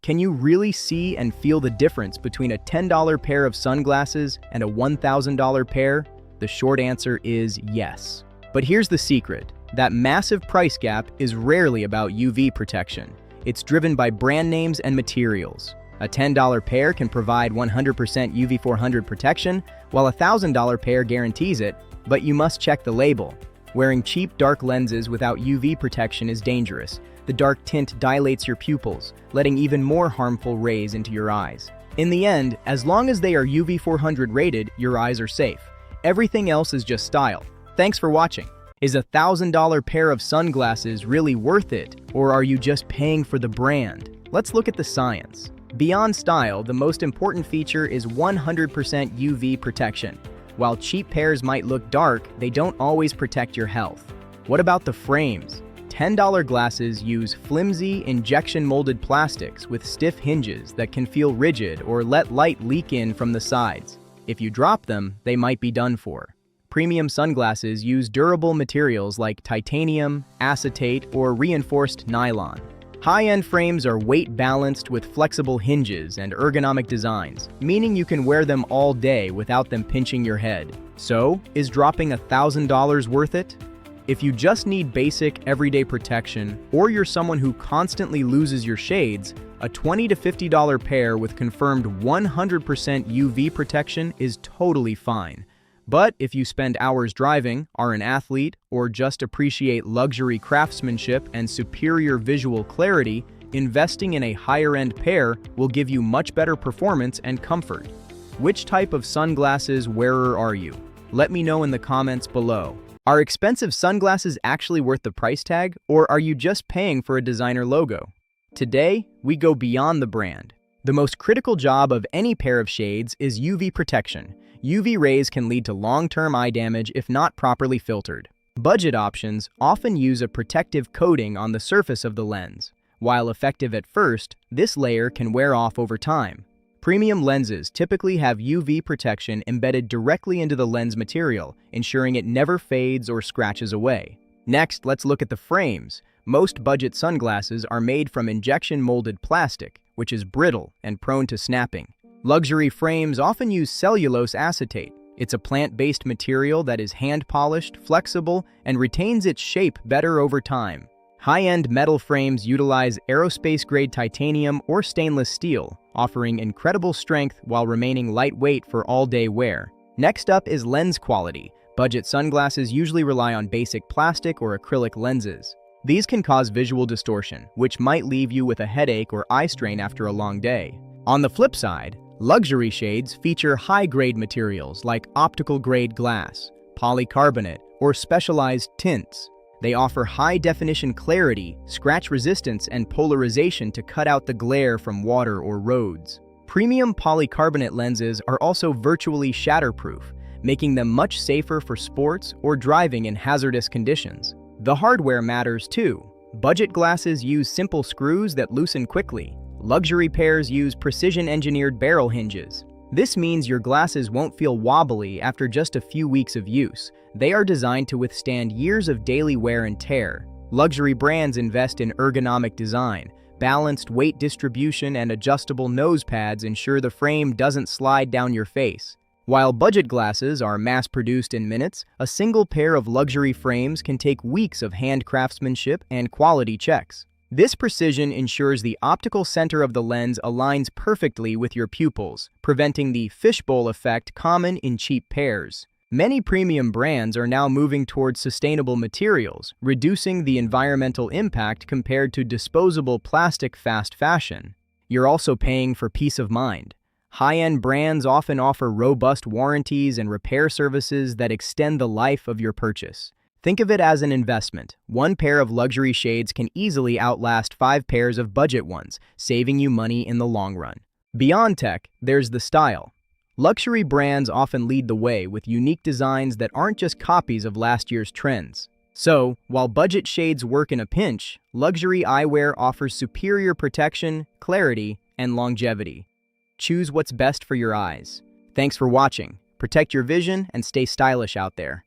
Can you really see and feel the difference between a $10 pair of sunglasses and a $1,000 pair? The short answer is yes. But here's the secret. That massive price gap is rarely about UV protection. It's driven by brand names and materials. A $10 pair can provide 100% UV400 protection, while a $1,000 pair guarantees it, but you must check the label. Wearing cheap dark lenses without UV protection is dangerous. The dark tint dilates your pupils, letting even more harmful rays into your eyes. In the end, as long as they are UV400 rated, your eyes are safe. Everything else is just style. Thanks for watching. Is a $1,000 pair of sunglasses really worth it, or are you just paying for the brand? Let's look at the science. Beyond style, the most important feature is 100% UV protection. While cheap pairs might look dark, they don't always protect your health. What about the frames? $10 glasses use flimsy, injection-molded plastics with stiff hinges that can feel rigid or let light leak in from the sides. If you drop them, they might be done for. Premium sunglasses use durable materials like titanium, acetate, or reinforced nylon. High-end frames are weight-balanced with flexible hinges and ergonomic designs, meaning you can wear them all day without them pinching your head. So, is dropping $1,000 worth it? If you just need basic, everyday protection, or you're someone who constantly loses your shades, a $20 to $50 pair with confirmed 100% UV protection is totally fine. But if you spend hours driving, are an athlete, or just appreciate luxury craftsmanship and superior visual clarity, investing in a higher-end pair will give you much better performance and comfort. Which type of sunglasses wearer are you? Let me know in the comments below. Are expensive sunglasses actually worth the price tag, or are you just paying for a designer logo? Today, we go beyond the brand. The most critical job of any pair of shades is UV protection. UV rays can lead to long-term eye damage if not properly filtered. Budget options often use a protective coating on the surface of the lens. While effective at first, this layer can wear off over time. Premium lenses typically have UV protection embedded directly into the lens material, ensuring it never fades or scratches away. Next, let's look at the frames. Most budget sunglasses are made from injection-molded plastic, which is brittle and prone to snapping. Luxury frames often use cellulose acetate. It's a plant-based material that is hand-polished, flexible, and retains its shape better over time. High-end metal frames utilize aerospace-grade titanium or stainless steel, offering incredible strength while remaining lightweight for all-day wear. Next up is lens quality. Budget sunglasses usually rely on basic plastic or acrylic lenses. These can cause visual distortion, which might leave you with a headache or eye strain after a long day. On the flip side, luxury shades feature high-grade materials like optical-grade glass, polycarbonate, or specialized tints. They offer high-definition clarity, scratch resistance, and polarization to cut out the glare from water or roads. Premium polycarbonate lenses are also virtually shatterproof, making them much safer for sports or driving in hazardous conditions. The hardware matters too. Budget glasses use simple screws that loosen quickly. Luxury pairs use precision-engineered barrel hinges. This means your glasses won't feel wobbly after just a few weeks of use. They are designed to withstand years of daily wear and tear. Luxury brands invest in ergonomic design. Balanced weight distribution and adjustable nose pads ensure the frame doesn't slide down your face. While budget glasses are mass-produced in minutes, a single pair of luxury frames can take weeks of hand craftsmanship and quality checks. This precision ensures the optical center of the lens aligns perfectly with your pupils, preventing the fishbowl effect common in cheap pairs. Many premium brands are now moving towards sustainable materials, reducing the environmental impact compared to disposable plastic fast fashion. You're also paying for peace of mind. High-end brands often offer robust warranties and repair services that extend the life of your purchase. Think of it as an investment. One pair of luxury shades can easily outlast 5 pairs of budget ones, saving you money in the long run. Beyond tech, there's the style. Luxury brands often lead the way with unique designs that aren't just copies of last year's trends. So, while budget shades work in a pinch, luxury eyewear offers superior protection, clarity, and longevity. Choose what's best for your eyes. Thanks for watching. Protect your vision and stay stylish out there.